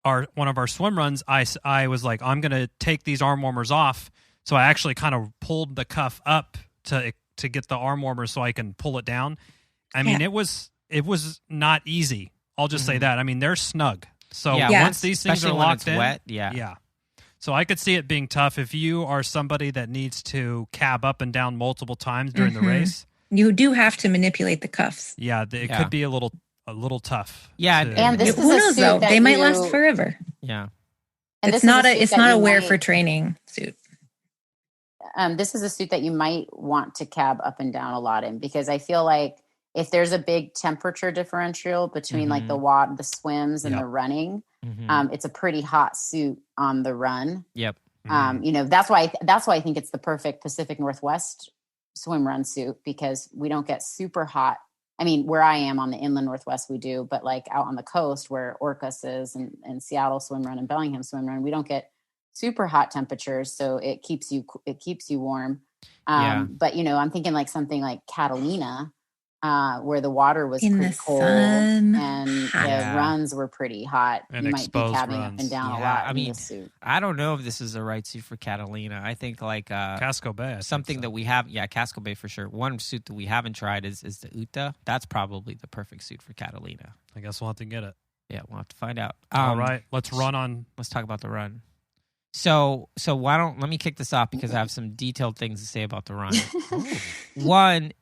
of our swim runs, I was like, I'm going to take these arm warmers off. So I actually kind of pulled the cuff up to get the arm warmer so I can pull it down. I mean, it was not easy. I'll just say that. I mean, they're snug. So once these things are locked in, wet, yeah. So I could see it being tough if you are somebody that needs to cab up and down multiple times during the race. You do have to manipulate the cuffs. Yeah, it could be a little tough. Yeah, and this who knows though? They might last forever. Yeah, and it's not a wear for training suit. This is a suit that you might want to cab up and down a lot in, because I feel like if there's a big temperature differential between like the swims and the running, it's a pretty hot suit on the run. Yep. That's why I think it's the perfect Pacific Northwest swim run suit, because we don't get super hot. I mean, where I am on the inland Northwest, we do, but like out on the coast where Orcas is and Seattle Swim Run and Bellingham Swim Run, we don't get super hot temperatures. So it keeps you warm. But I'm thinking like something like Catalina, where the water was pretty cold and the runs were pretty hot. And you might be cabbing up and down a lot in this suit. I don't know if this is the right suit for Catalina. I think like Casco Bay. Something that we have, Casco Bay for sure. One suit that we haven't tried is the Uta. That's probably the perfect suit for Catalina. I guess we'll have to get it. Yeah, we'll have to find out. All right, let's talk about the run. So let me kick this off because I have some detailed things to say about the run. One,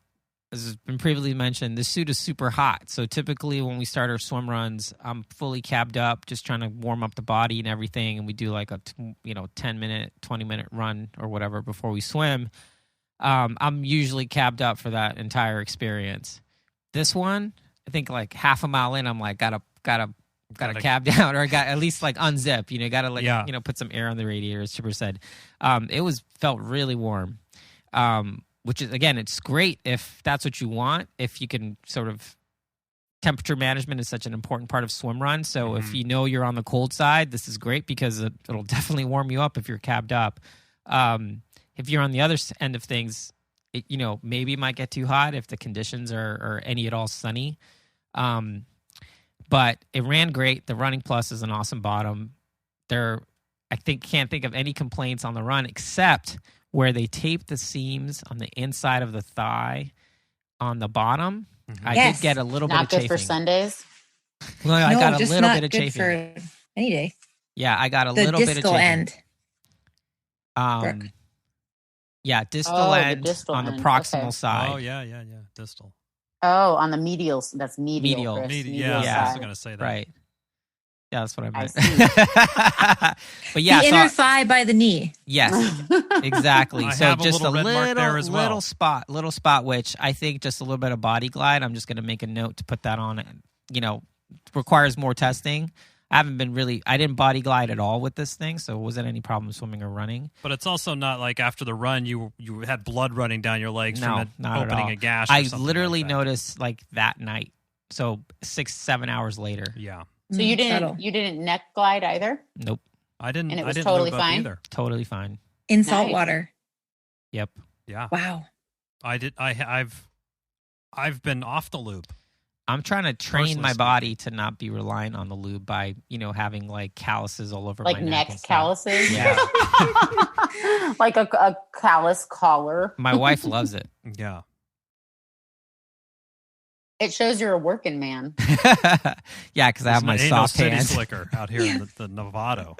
as has been previously mentioned, the suit is super hot. So typically when we start our swim runs, I'm fully cabbed up, just trying to warm up the body and everything. And we do like a 10-minute, 20-minute run or whatever before we swim. I'm usually cabbed up for that entire experience. This one, I think like half a mile in, I'm like, gotta cab down, or got at least like unzip, gotta put some air on the radiator, as Chipper said. It felt really warm. Which is, again, it's great if that's what you want, if you can sort of, temperature management is such an important part of swim run. So if you're on the cold side, this is great because it'll definitely warm you up if you're cabbed up. If you're on the other end of things, maybe it might get too hot if the conditions are any at all sunny. But it ran great. The Running Plus is an awesome bottom. Can't think of any complaints on the run except where they tape the seams on the inside of the thigh on the bottom. I did get a little bit of chafing. Not good for Sundays? Well, I got a little bit of chafing. chafing. For any day. Yeah, I got a the little bit of chafing. Distal end. Yeah, distal end distal on end. the proximal side. Oh, yeah. Distal. Oh, on the medial. That's medial. Yeah, Yeah. I was going to say that. Right. Yeah, that's what I meant. But yeah, the inner thigh by the knee. Yes, exactly. I so have just a little spot, which I think just a little bit of body glide. I'm just going to make a note to put that on. Requires more testing. I didn't body glide at all with this thing, so it wasn't any problem swimming or running. But it's also not like after the run you had blood running down your legs from not opening a gash. I literally noticed like that night. So 6-7 hours later. Yeah. So you didn't neck glide either? Nope. I didn't. And it was I didn't totally lube up fine? either. Totally fine. In salt water. Yep. Yeah. Wow. I did. I've been off the lube. I'm trying to train Personally my speaking. body to not be reliant on the lube by, having like calluses all over Like my neck. neck and stuff. calluses? Yeah. Like a callus collar. My wife loves it. Yeah. It shows you're a working man. Yeah, because I have my Ain't soft no city hands. slicker out here in the Novato.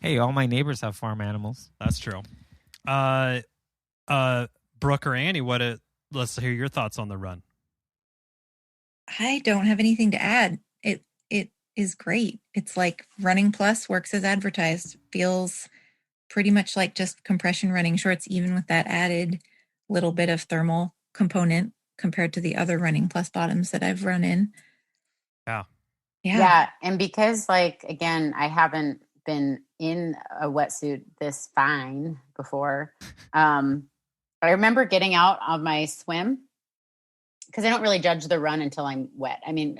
Hey, all my neighbors have farm animals. That's true. Brooke or Annie, let's hear your thoughts on the run. I don't have anything to add. It is great. It's like Running Plus works as advertised. Feels pretty much like just compression running shorts, even with that added little bit of thermal component compared to the other Running Plus bottoms that I've run in. Yeah. And because again, I haven't been in a wetsuit this fine before. I remember getting out of my swim because I don't really judge the run until I'm wet. I mean,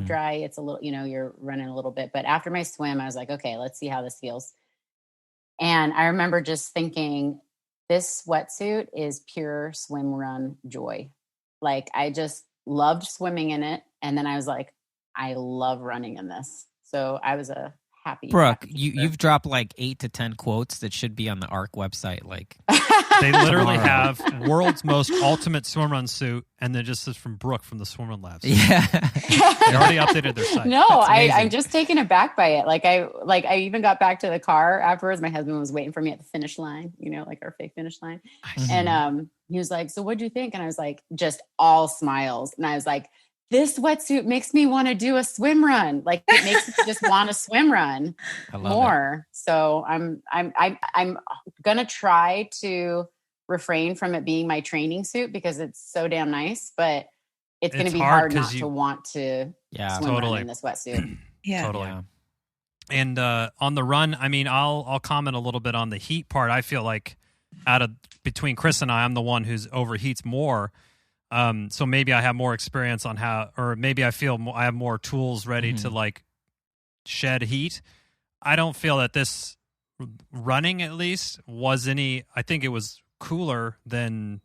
dry, it's a little, you're running a little bit, but after my swim, I was like, okay, let's see how this feels. And I remember just thinking, this wetsuit is pure swim run joy. I just loved swimming in it. And then I was like, I love running in this. So I was a happy. Brooke, you've dropped 8 to 10 quotes that should be on the Ark website. They literally have world's most ultimate swim run suit, and then just is from Brooke from the Swimrun Labs. Yeah. They already updated their site. No, I'm just taken aback by it. I even got back to the car afterwards. My husband was waiting for me at the finish line, our fake finish line. Mm-hmm. And he was like, so what'd you think? And I was like, just all smiles. And I was like, this wetsuit makes me want to do a swim run. It makes me just want to swim run more. So I'm gonna try to refrain from it being my training suit because it's so damn nice, but it's going to be hard not to want to swim run in this wetsuit. Yeah. Totally. Yeah. And on the run, I mean, I'll comment a little bit on the heat part. I feel like between Chris and I'm the one who's overheats more. So maybe I have more experience on or maybe I feel I have more tools ready to shed heat. I don't feel that this running at least I think it was cooler than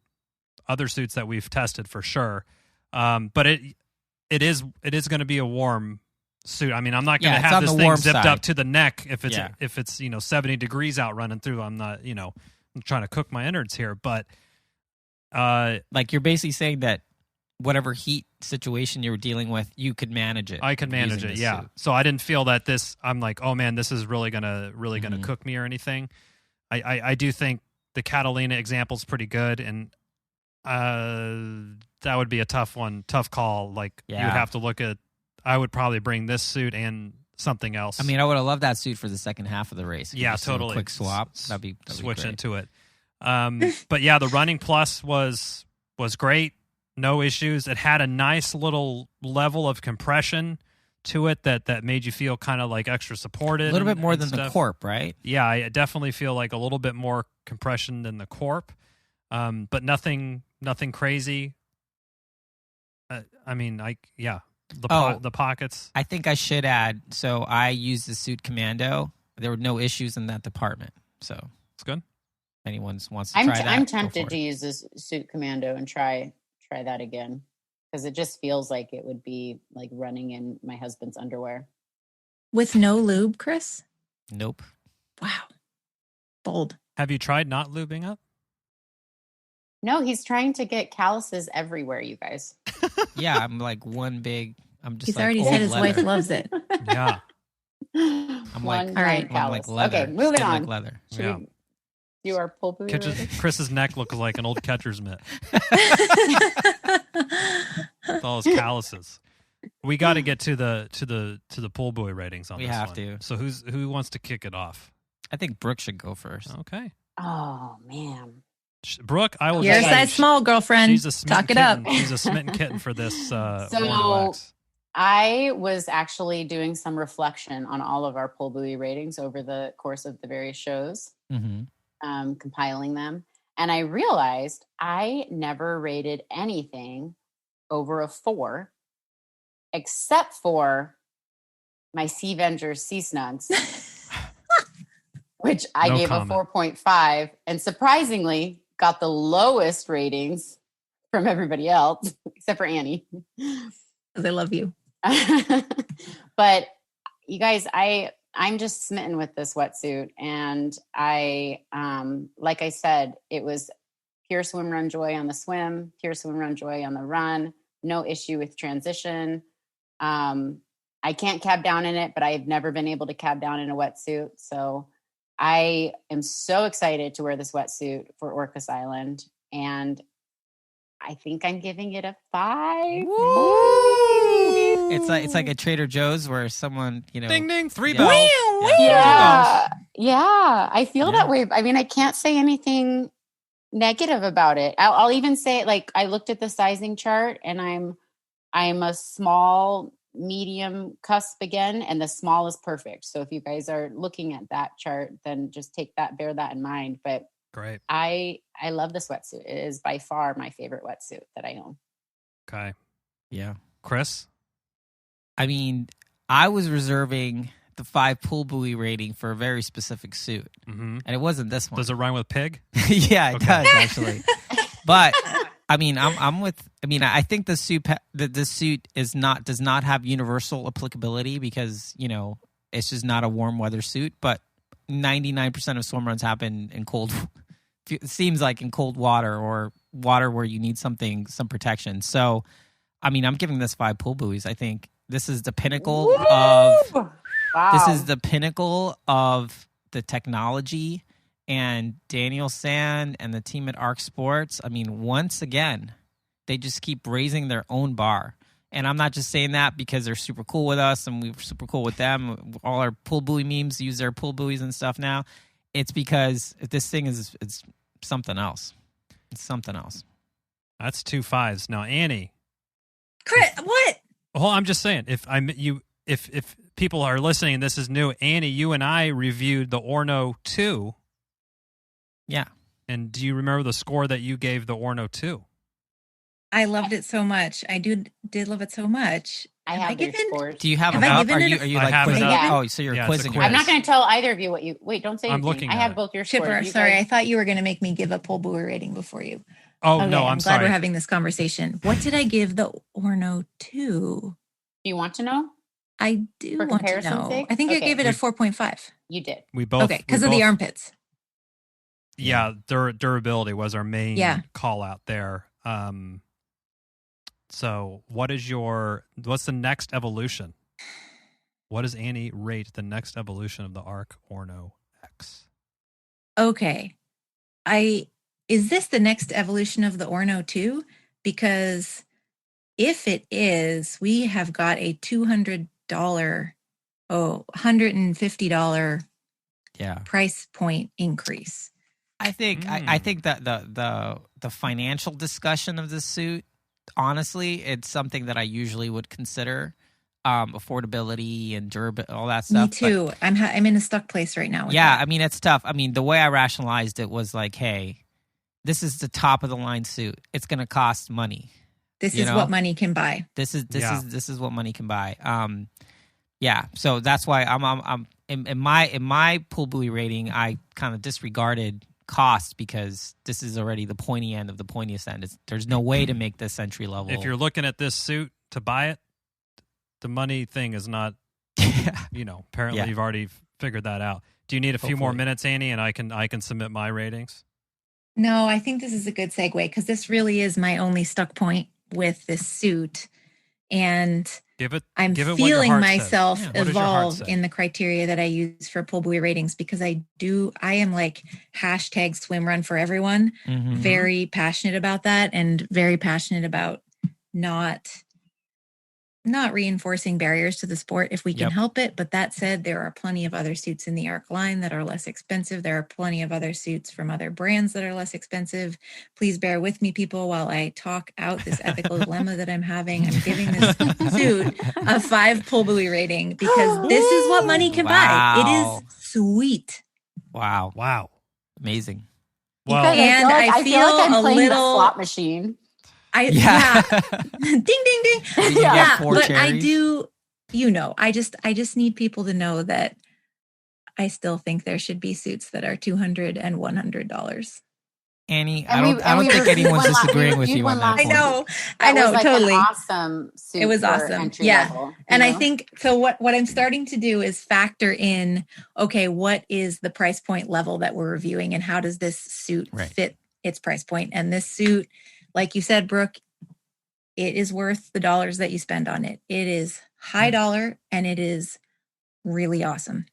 other suits that we've tested for sure. But it is going to be a warm suit. I mean, I'm not going to have this thing zipped up to the neck if it's 70 degrees out running through. I'm not, I'm trying to cook my innards here, but you're basically saying that whatever heat situation you were dealing with, you could manage it. I could manage it, yeah. Suit. So I didn't feel that I'm like, oh man, this is really gonna cook me or anything. I do think the Catalina example is pretty good, and that would be a tough call. You would have to look at. I would probably bring this suit and something else. I mean, I would have loved that suit for the second half of the race. Yeah, totally. A quick swap. That'd switch be great. into it. But yeah, the Running Plus was great. No issues. It had a nice little level of compression to it that made you feel kind of extra supported. A little bit more than the KORP, right? Yeah, I definitely feel like a little bit more compression than the KORP, but nothing crazy. The pockets. I think I should add. So I used the Suit Commando. There were no issues in that department. So it's good. Anyone wants to try that? I'm tempted to use this Suit Commando and try that again because it just feels like it would be like running in my husband's underwear. With no lube, Chris? Nope. Wow. Bold. Have you tried not lubing up? No, he's trying to get calluses everywhere, you guys. Yeah, I'm like one big. I'm just. He's like already old said his leather. wife loves it. Yeah. I'm like, One all right. giant I'm like callus. leather. Okay, moving skin on. like leather. Should Yeah. we do our pull buoy rating? Chris's neck looks like an old catcher's mitt with all his calluses. We got to get to the pull buoy ratings on We this have one. to. So who wants to kick it off? I think Brooke should go first. Okay. Oh man. Brooke, I will You're a just say size small, girlfriend. She's a smitten Talk it up. kitten. She's a smitten kitten for this So- ORNÖ X. I was actually doing some reflection on all of our pull buoy ratings over the course of the various shows, Mm-hmm. compiling them. And I realized I never rated anything over a 4, except for my Sea Vengers Sea Snugs, which I No gave comment. a 4.5, and surprisingly got the lowest ratings from everybody else, except for Annie. Because I love you. But you guys, I'm just smitten with this wetsuit, and I like I said, it was pure swim run joy on the swim, pure swim run joy on the run, no issue with transition. I can't cab down in it, but I've never been able to cab down in a wetsuit, so I am so excited to wear this wetsuit for Orcas Island, and I think I'm giving it a 5. It's like a Trader Joe's where someone, Ding ding, 3 Yeah. bells. Yeah, I feel Yeah. that way. I mean, I can't say anything negative about it. I'll even say, like, I looked at the sizing chart, and I'm a small, medium cusp again, and the small is perfect. So if you guys are looking at that chart, then just bear that in mind. But Great. I love this wetsuit. It is by far my favorite wetsuit that I own. Okay. Yeah. Chris? I mean, I was reserving the 5 pull buoy rating for a very specific suit, Mm-hmm. and it wasn't this one. Does it rhyme with pig? Yeah, it Okay. does actually. But I mean, I'm with. I mean, I think the suit does not have universal applicability because it's just not a warm weather suit. But 99% of swim runs happen in cold. It seems like in cold water or water where you need some protection. So, I mean, I'm giving this 5 pull buoys. I think this is the pinnacle of. Wow. This is the pinnacle of the technology, and Daniel Sand and the team at Ark Sports. I mean, once again, they just keep raising their own bar. And I'm not just saying that because they're super cool with us and we're super cool with them. All our pull buoy memes use their pull buoys and stuff now. It's because this thing it's something else. It's something else. That's 2 5s. Now, Annie. Chris, what? Well, I'm just saying, if people are listening and this is new, Annie, you and I reviewed the ORNÖ 2. Yeah. And do you remember the score that you gave the ORNÖ 2? I loved it so much. I did love it so much. I Have have I their given- scores. Do you have Have them I up? given Are it you a- are you I like have it quizzing? up. Oh, so you're Yeah, it's a quizzing. quiz. us. I'm not going to tell either of you what you. Wait, don't say I'm anything. looking I at have it. both your scores. Chipper, You sorry, guys- I thought you were going to make me give a pull buoy rating before you. Oh, Okay, no, I'm I'm glad sorry. we're having this conversation. What did I give the ORNÖ 2? Do you want to know? I do For want to comparison's know. sake? I think I Okay. gave it a 4.5. You did. We both. Okay, because we of the both- armpits. Yeah, durability was our main Yeah. call out there. So what's the next evolution? What does Annie rate the next evolution of the Ark ORNÖ X? Okay. Is this the next evolution of the ORNÖ 2? Because if it is, we have got a $150 Yeah. price point increase. I think I think that the financial discussion of this suit, honestly, it's something that I usually would consider, affordability and durability, all that stuff. Me too. I'm in a stuck place right now. But With yeah, that. I mean, it's tough. I mean, the way I rationalized it was like, hey, this is the top of the line suit. It's going to cost money. This you is know? what money can buy. This is what money can buy. Yeah. So that's why I'm in my pull buoy rating, I kind of disregarded cost because this is already the pointy end of the pointiest end. There's no way to make this entry level. If you're looking at this suit to buy it, the money thing is not. Apparently Yeah. you've already figured that out. Do you need a few more Hopefully. minutes, Annie, and I can submit my ratings? No, I think this is a good segue because this really is my only stuck point with this suit. And I'm give it what your feeling heart myself says. Yeah, what does your heart evolve say? in the criteria that I use for pull buoy ratings because I am like hashtag swimrun for everyone. Mhm. Very passionate about that and very passionate about not reinforcing barriers to the sport if we can help it. But that said, there are plenty of other suits in the Ark line that are less expensive. There are plenty of other suits from other brands that are less expensive. Please bear with me, people, while I talk out this ethical dilemma that I'm having. I'm giving this suit a 5 pull buoy rating because this is what money can buy. It is sweet. Wow. Amazing. Well, and I feel like I'm playing the little slot machine. ding, ding, ding. Yeah, but cherries. I do, I just need people to know that I still think there should be suits that are $200 and $100. Annie, I don't think anyone's disagreeing with you on that point. I know, was totally. An awesome suit. It was awesome. Yeah. Level, and I think, so what I'm starting to do is factor in, okay, what is the price point level that we're reviewing and how does this suit fit its price point? And this suit, like you said, Brooke, it is worth the dollars that you spend on it. It is high dollar and it is really awesome.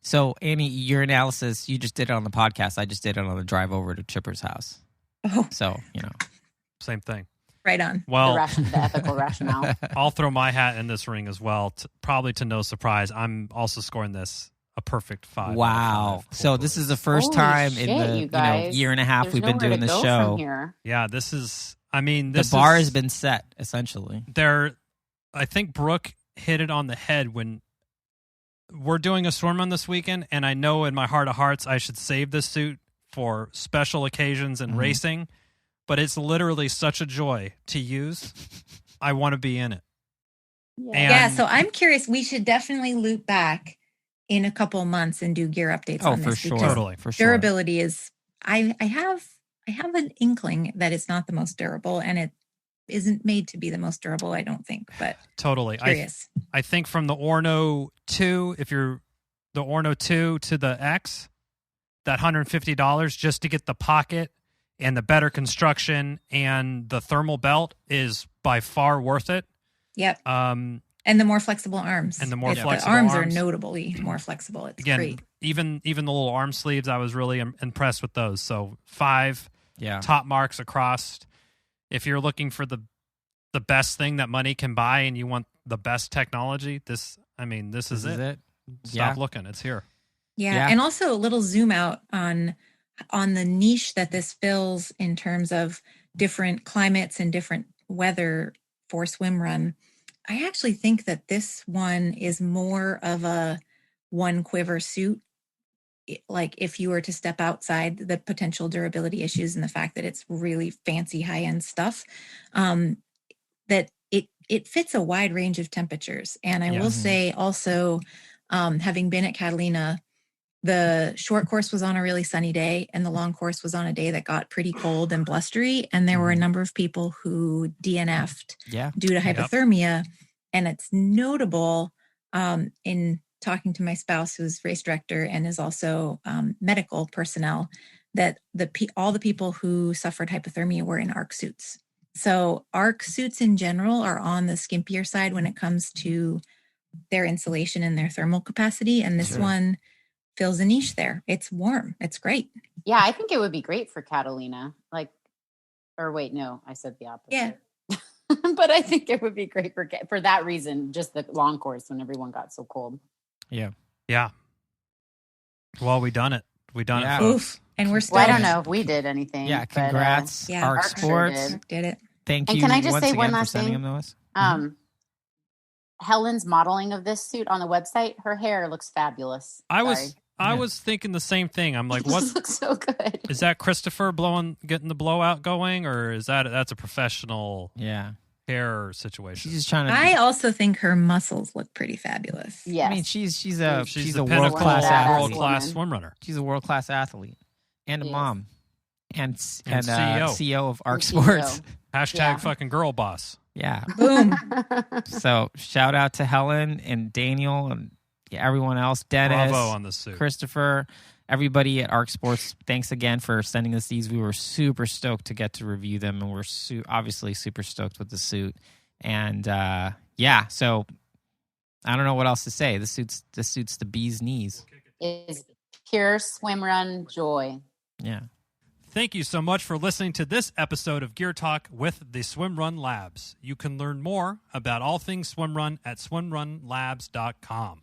So, Annie, your analysis, you just did it on the podcast. I just did it on the drive over to Chipper's house. Oh. So, same thing. Right on. Well, the ethical rationale. I'll throw my hat in this ring as well. Probably to no surprise, I'm also scoring this a perfect 5. Wow. So this is the first time in the year and a half we've been doing this show. Yeah, this is, the bar has been set, essentially. I think Brooke hit it on the head when we're doing a swim run this weekend, and I know in my heart of hearts I should save this suit for special occasions and racing, but it's literally such a joy to use. I want to be in it. So I'm curious. We should definitely loop back in a couple months and do gear updates on this. For sure. Totally. For sure. Durability is, I have an inkling that it's not the most durable, and it isn't made to be the most durable, I don't think, but totally curious. I think from the ORNÖ 2, if you're the ORNÖ 2 to the X, that $150 just to get the pocket and the better construction and the thermal belt is by far worth it. Yep. And the more flexible arms. The arms are notably more flexible. It's great. Even the little arm sleeves, I was really impressed with those. So 5 top marks across. If you're looking for the best thing that money can buy and you want the best technology, this is it. Stop looking. It's here. Yeah. And also a little zoom out on the niche that this fills in terms of different climates and different weather for swim run. I actually think that this one is more of a one quiver suit. Like if you were to step outside the potential durability issues and the fact that it's really fancy high-end stuff, that it fits a wide range of temperatures. And I will say also, having been at Catalina, the short course was on a really sunny day and the long course was on a day that got pretty cold and blustery. And there were a number of people who DNF'd due to hypothermia. And it's notable in talking to my spouse, who's race director and is also medical personnel, that all the people who suffered hypothermia were in Ark suits. So Ark suits in general are on the skimpier side when it comes to their insulation and their thermal capacity. And this one fills a niche there. It's warm. It's great. Yeah, I think it would be great for Catalina. I said the opposite. Yeah. But I think it would be great for that reason, just the long course when everyone got so cold. Yeah. Yeah. Well, we done it. We done it. Oof. And we're still. Well, I don't know if we did anything. Yeah. Congrats, but, Ark Sports. Sure did it. Thank you. And can I just say one last thing? Helen's modeling of this suit on the website, her hair looks fabulous. I was thinking the same thing. I'm like, what looks so good? Is that Christopher getting the blowout going, or is that's a professional hair situation? She's just trying to. I also think her muscles look pretty fabulous. Yeah, I mean she's a world class athlete. World class swim runner. She's a world class athlete and a mom and CEO of Ark Sports. Hashtag fucking girl boss. Yeah. Boom. So shout out to Helen and Daniel and everyone else, Dennis, Bravo on the suit. Christopher, everybody at Ark Sports, thanks again for sending us these. We were super stoked to get to review them, and we're obviously super stoked with the suit. And yeah, so I don't know what else to say. This suit's the bee's knees. Is pure swim run joy. Yeah. Thank you so much for listening to this episode of Gear Talk with the Swimrun Labs. You can learn more about all things swimrun at swimrunlabs.com.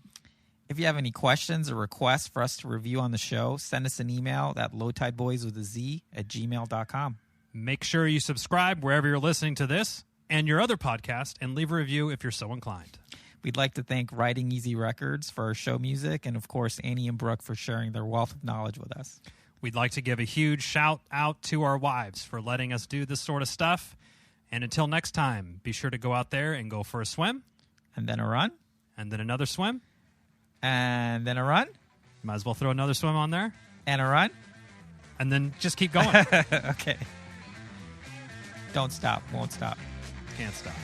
If you have any questions or requests for us to review on the show, send us an email at lowtideboys@gmail.com. Make sure you subscribe wherever you're listening to this and your other podcast, and leave a review if you're so inclined. We'd like to thank Writing Easy Records for our show music, and of course Annie and Brooke for sharing their wealth of knowledge with us. We'd like to give a huge shout out to our wives for letting us do this sort of stuff. And until next time, be sure to go out there and go for a swim. And then a run. And then another swim. And then a run. Might as well throw another swim on there. And a run. And then just keep going. Okay. Don't stop. Won't stop. Can't stop.